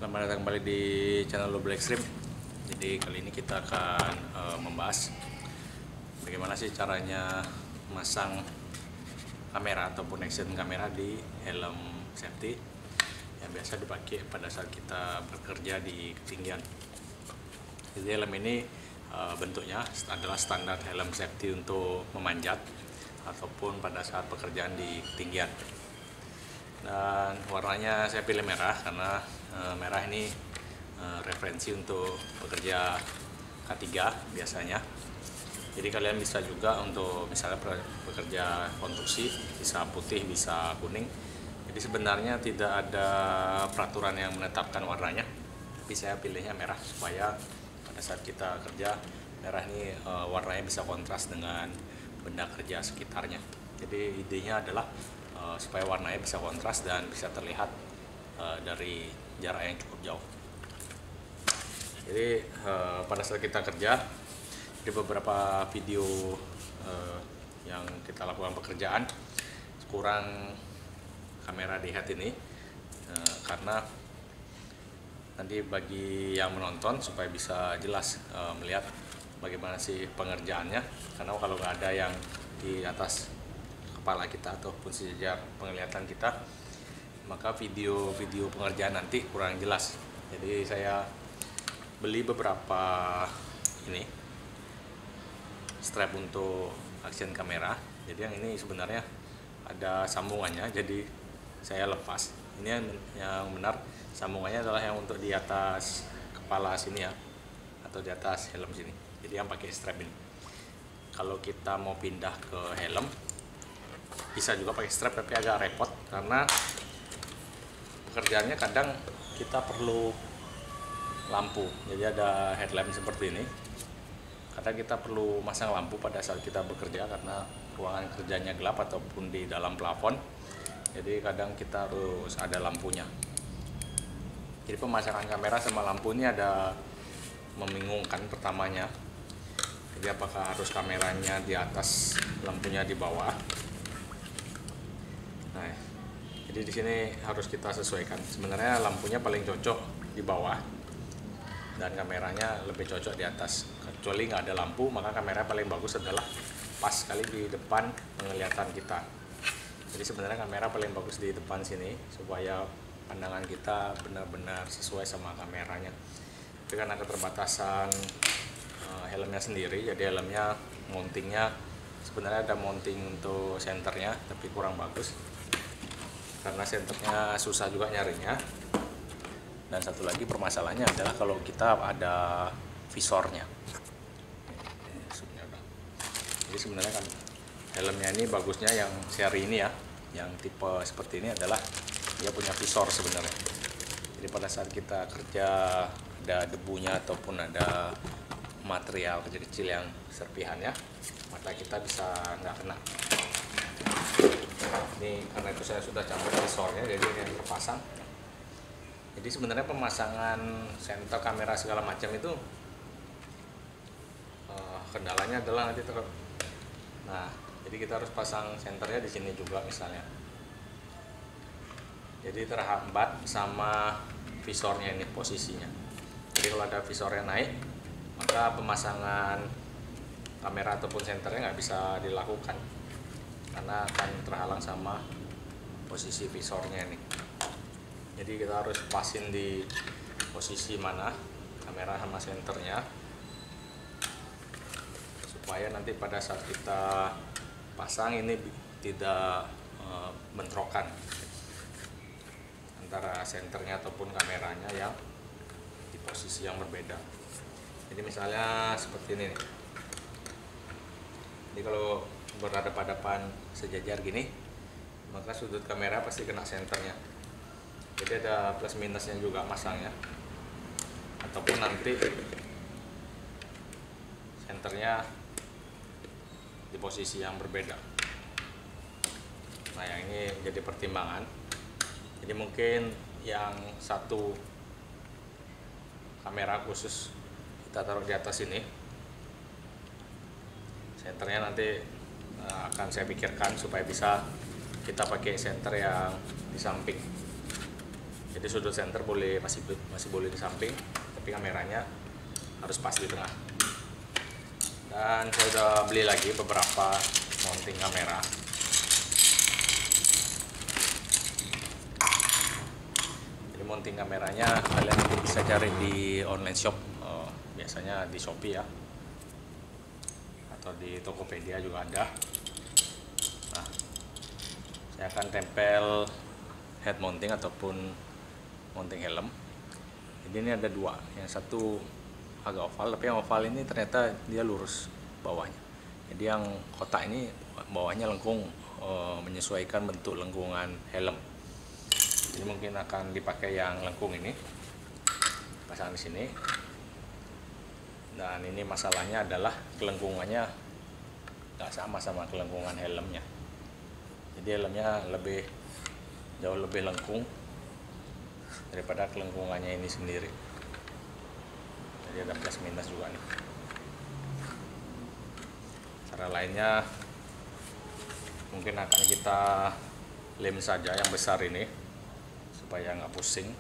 Selamat datang kembali di channel Double Extreme. Jadi kali ini kita akan membahas bagaimana sih caranya masang kamera ataupun action kamera di helm safety yang biasa dipakai pada saat kita bekerja di ketinggian. Jadi helm ini bentuknya adalah standar helm safety untuk memanjat ataupun pada saat pekerjaan di ketinggian. Dan warnanya saya pilih merah karena merah ini referensi untuk pekerja K3 biasanya. Jadi kalian bisa juga untuk misalnya bekerja konstruksi, bisa putih, bisa kuning. Jadi sebenarnya tidak ada peraturan yang menetapkan warnanya, tapi saya pilihnya merah supaya pada saat kita kerja merah ini warnanya bisa kontras dengan benda kerja sekitarnya. Jadi idenya adalah supaya warnanya bisa kontras dan bisa terlihat dari jarak yang cukup jauh. Jadi pada saat kita kerja, di beberapa video yang kita lakukan pekerjaan kurang kamera di head ini karena nanti bagi yang menonton supaya bisa jelas melihat bagaimana sih pengerjaannya, karena kalau nggak ada yang di atas kepala kita ataupun sejajar penglihatan kita, maka video-video pengerjaan nanti kurang jelas. Jadi saya beli beberapa ini strap untuk action kamera. Jadi yang ini sebenarnya ada sambungannya, jadi saya lepas. Ini yang benar sambungannya adalah yang untuk di atas kepala sini ya, atau di atas helm sini. Jadi yang pakai strap ini. Kalau kita mau pindah ke helm bisa juga pakai strap, tapi agak repot karena pekerjaannya kadang kita perlu lampu. Jadi ada headlamp seperti ini. Kadang kita perlu masang lampu pada saat kita bekerja karena ruangan kerjanya gelap ataupun di dalam plafon. Jadi kadang kita harus ada lampunya. Jadi pemasangan kamera sama lampu ini ada membingungkan pertamanya. Jadi apakah harus kameranya di atas, lampunya di bawah? Nah, jadi di sini harus kita sesuaikan. Sebenarnya lampunya paling cocok di bawah dan kameranya lebih cocok di atas. Kecuali nggak ada lampu, maka kamera paling bagus adalah pas sekali di depan penglihatan kita. Jadi sebenarnya kamera paling bagus di depan sini supaya pandangan kita benar-benar sesuai sama kameranya. Tapi karena keterbatasan helmnya sendiri, jadi helmnya mountingnya sebenarnya ada mounting untuk senternya, tapi kurang bagus karena senternya susah juga nyarinya. Dan satu lagi permasalahannya adalah kalau kita ada visornya. Jadi sebenarnya kan helmnya ini bagusnya yang seri ini ya, yang tipe seperti ini adalah dia punya visor sebenarnya. Jadi pada saat kita kerja ada debunya ataupun ada material kecil-kecil yang serpihannya, mata kita bisa nggak kena. Ini karena itu saya sudah campur visornya, jadi ini terpasang. Jadi sebenarnya pemasangan senter kamera segala macam itu kendalanya adalah nanti jadi kita harus pasang senternya di sini juga misalnya. Jadi terhambat sama visornya ini posisinya. Jadi kalau ada visornya naik, maka pemasangan kamera ataupun senternya nggak bisa dilakukan karena akan terhalang sama posisi visornya ini. Jadi kita harus pasin di posisi mana kamera sama senternya supaya nanti pada saat kita pasang ini tidak bentrokan antara senternya ataupun kameranya yang di posisi yang berbeda. Jadi misalnya seperti ini nih. Jadi kalau berhadapan-hadapan sejajar gini, maka sudut kamera pasti kena senternya. Jadi ada plus minusnya juga masangnya, ataupun nanti senternya di posisi yang berbeda. Nah, yang ini jadi pertimbangan. Jadi mungkin yang satu kamera khusus kita taruh di atas ini, senternya nanti akan saya pikirkan supaya bisa kita pakai senter yang di samping. Jadi sudut center masih boleh di samping, tapi kameranya harus pas di tengah. Dan saya udah beli lagi beberapa mounting kamera. Jadi mounting kameranya kalian bisa cari di online shop, biasanya di Shopee ya, atau di Tokopedia juga ada. Nah, saya akan tempel head mounting ataupun mounting helm. Jadi ini ada dua, yang satu agak oval, tapi yang oval ini ternyata dia lurus bawahnya. Jadi yang kotak ini bawahnya lengkung, menyesuaikan bentuk lengkungan helm. Jadi mungkin akan dipakai yang lengkung ini, pasang di sini. Dan ini masalahnya adalah kelengkungannya nggak sama kelengkungan helmnya. Jadi helmnya jauh lebih lengkung daripada kelengkungannya ini sendiri. Jadi ada plus minus juga nih. Cara lainnya mungkin akan kita lem saja yang besar ini supaya nggak pusing,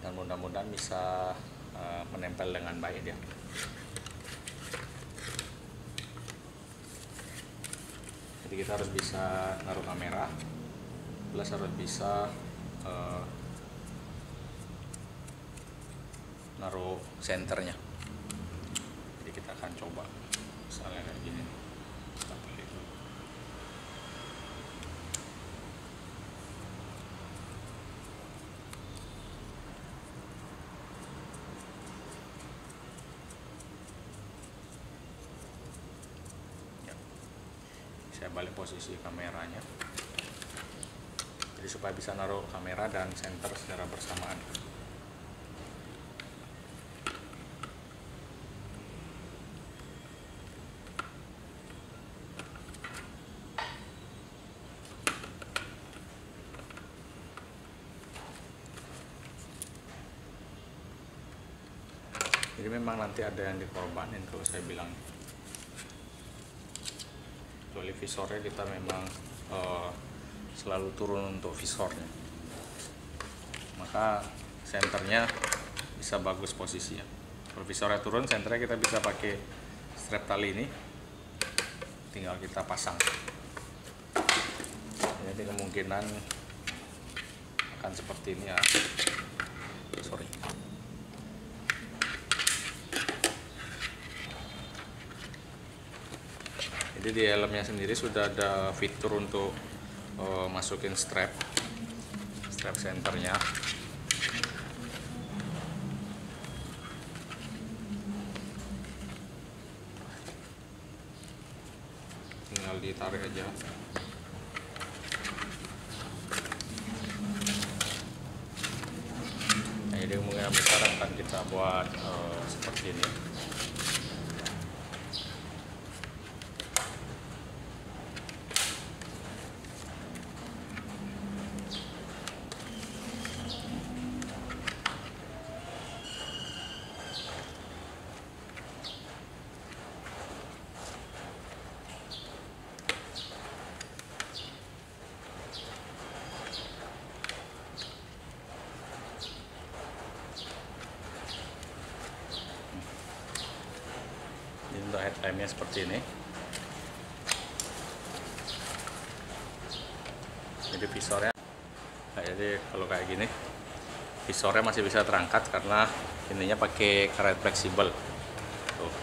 dan mudah-mudahan bisa menempel dengan baik dia. Jadi kita harus bisa naruh kamera, plus harus bisa naruh senternya. Jadi kita akan coba misalnya kayak gini. Saya balik posisi kameranya, jadi supaya bisa naruh kamera dan senter secara bersamaan. Jadi memang nanti ada yang dikorbanin kalau saya bilang. Kecuali visornya kita memang selalu turun untuk visornya, maka senternya bisa bagus posisinya. Kalau visornya turun, senternya kita bisa pakai strap tali ini, tinggal kita pasang. Jadi kemungkinan akan seperti ini ya. Sorry. Jadi di helmnya sendiri sudah ada fitur untuk masukin strap senternya. Tinggal ditarik aja. Nah, jadi kemungkinan besar akan kita buat seperti ini. Untuk headlampnya seperti ini. Jadi visornya, jadi kalau kayak gini visornya masih bisa terangkat karena ininya pakai karet fleksibel. Tuh.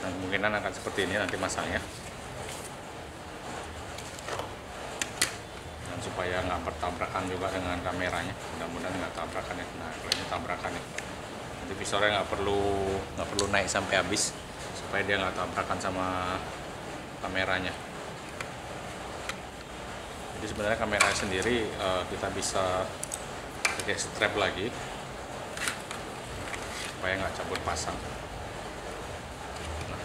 Nah, kemungkinan akan seperti ini nanti masangnya. Dan supaya nggak bertabrakan juga dengan kameranya, mudah-mudahan nggak tabrakan ya. Nah, kalau ini tabrakan ya. Jadi visornya nggak perlu naik sampai habis supaya dia nggak tabrakan sama kameranya. Jadi sebenarnya kamera sendiri kita bisa pakai strap lagi supaya nggak cabut pasang. Nah.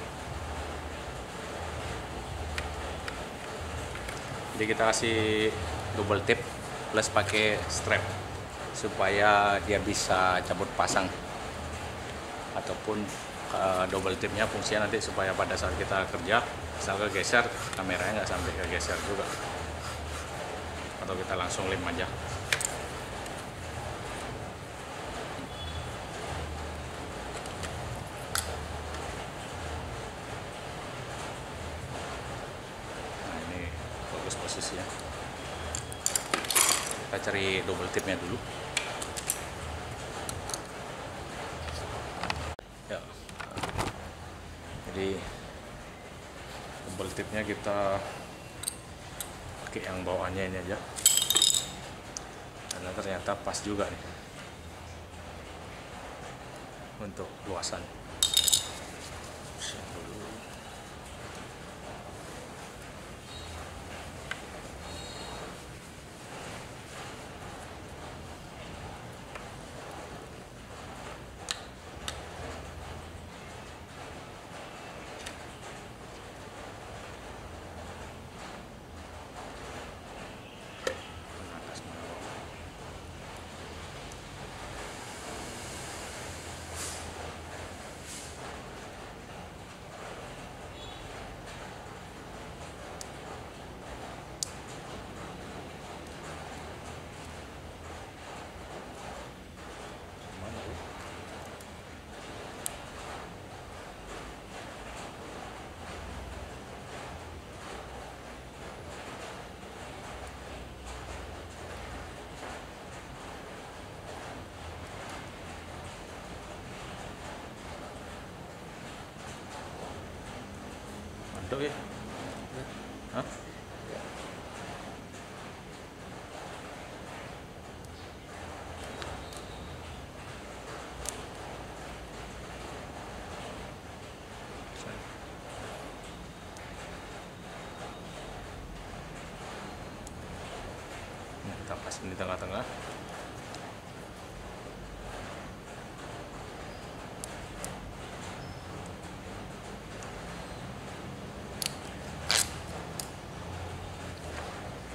Jadi kita kasih double tip plus pakai strap supaya dia bisa cabut pasang, ataupun double tipnya fungsinya nanti supaya pada saat kita kerja misal kegeser, kameranya nggak sampai kegeser juga. atau kita langsung lem aja. Nah, ini bagus posisinya. Kita cari double tipnya dulu. Ya, jadi double tipnya kita pakai yang bawaannya ini aja, karena ternyata pas juga nih untuk luasan. Siap dulu. Mantap ya? Hah? Nah, kita pasang di tengah-tengah.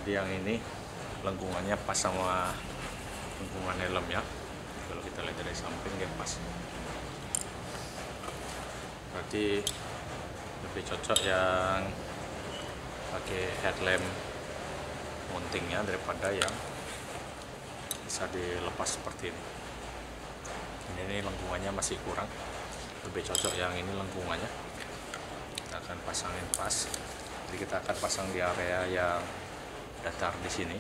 Yang ini lengkungannya pas sama lengkungan helmnya. Kalau kita lihat dari samping dia pas. Berarti lebih cocok yang pakai headlamp mountingnya daripada yang bisa dilepas seperti ini. Ini lengkungannya masih kurang. Lebih cocok yang ini lengkungannya. Kita akan pasangin pas. Jadi kita akan pasang di area yang datar di sini.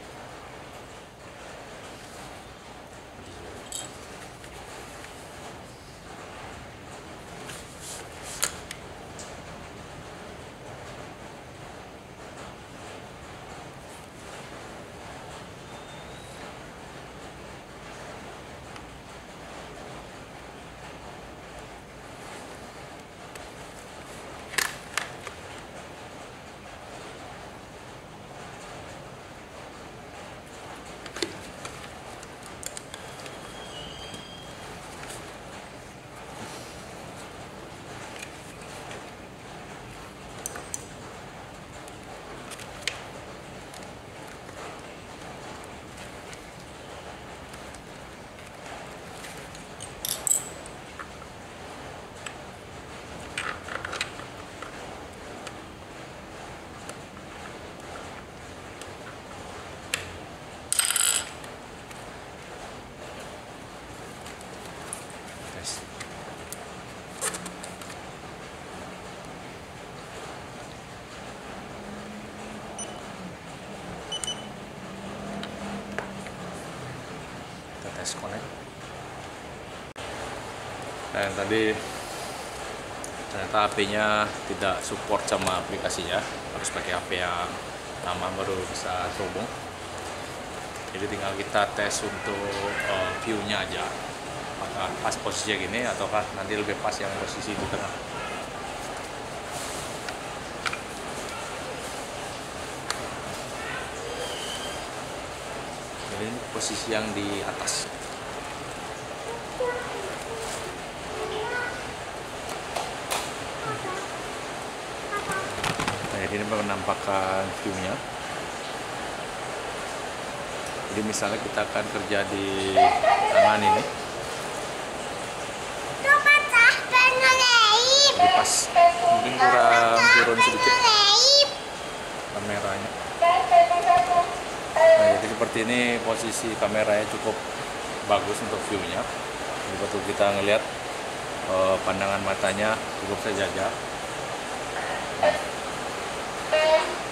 Connect. Dan tadi ternyata HP-nya tidak support sama aplikasinya, harus pakai HP yang lama baru bisa terhubung. Jadi tinggal kita tes untuk view-nya aja, apakah pas posisinya gini ataukah nanti lebih pas yang posisi di tengah. Jadi ini posisi yang di atas. Jadi ini penampakan view-nya. Jadi misalnya kita akan kerja di tangan ini. Jadi pas, mungkin kurang turun sedikit kameranya. Nah, jadi seperti ini posisi kameranya cukup bagus untuk view-nya. Jadi betul kita ngelihat pandangan matanya cukup sejajar.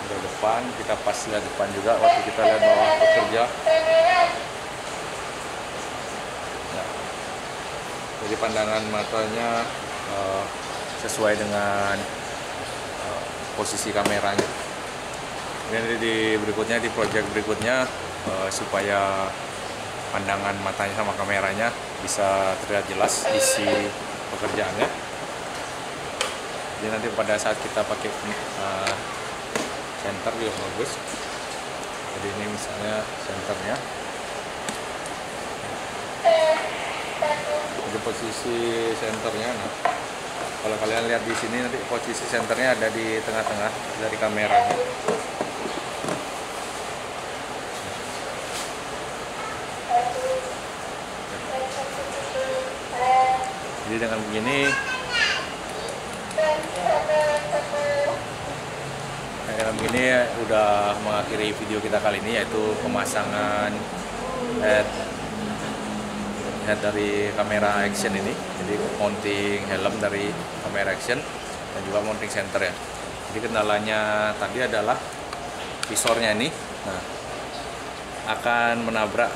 Dari depan, kita pas lihat depan juga waktu kita lihat bawah pekerja. Nah, jadi pandangan matanya sesuai dengan posisi kameranya. Kemudian di berikutnya, di project berikutnya, supaya pandangan matanya sama kameranya bisa terlihat jelas isi pekerjaannya. Jadi nanti pada saat kita pakai center juga bagus. Jadi ini misalnya senternya. Jadi posisi senternya, nah kalau kalian lihat di sini nanti posisi senternya ada di tengah-tengah dari kameranya. Jadi dengan begini udah mengakhiri video kita kali ini, yaitu pemasangan head dari kamera action ini. Jadi mounting helm dari kamera action dan juga mounting center ya. Jadi kendalanya tadi adalah visornya ini, nah akan menabrak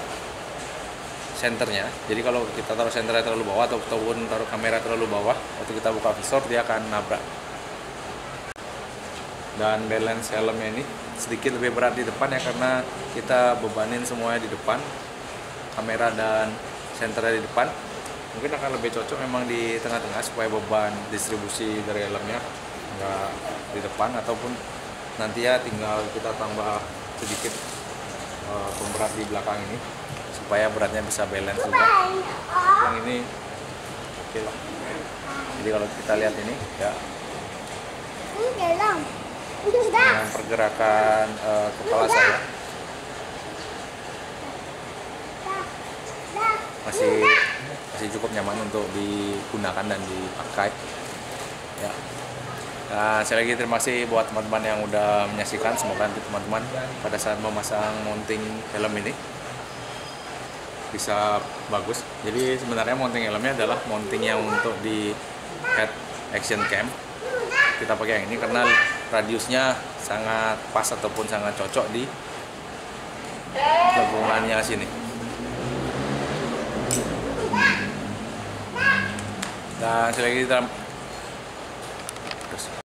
senternya. Jadi kalau kita taruh senternya terlalu bawah ataupun taruh kamera terlalu bawah, waktu kita buka visor dia akan nabrak. Dan balance helmnya ini sedikit lebih berat di depan ya, karena kita bebanin semuanya di depan, kamera dan senternya di depan. Mungkin akan lebih cocok memang di tengah-tengah supaya beban distribusi dari helmnya nggak di depan, ataupun nanti ya tinggal kita tambah sedikit pemberat di belakang ini supaya beratnya bisa balance juga. Yang ini oke lah. Jadi kalau kita lihat ini ya, dengan pergerakan kepala saya masih cukup nyaman untuk digunakan dan dipakai ya. Nah, sekali lagi terima kasih buat teman-teman yang udah menyaksikan. Semoga nanti teman-teman pada saat memasang mounting helm ini bisa bagus. Jadi sebenarnya mounting helmnya adalah mounting yang untuk di head action cam. Kita pakai yang ini karena radiusnya sangat pas ataupun sangat cocok di lengkungannya sini. Dan sekali lagi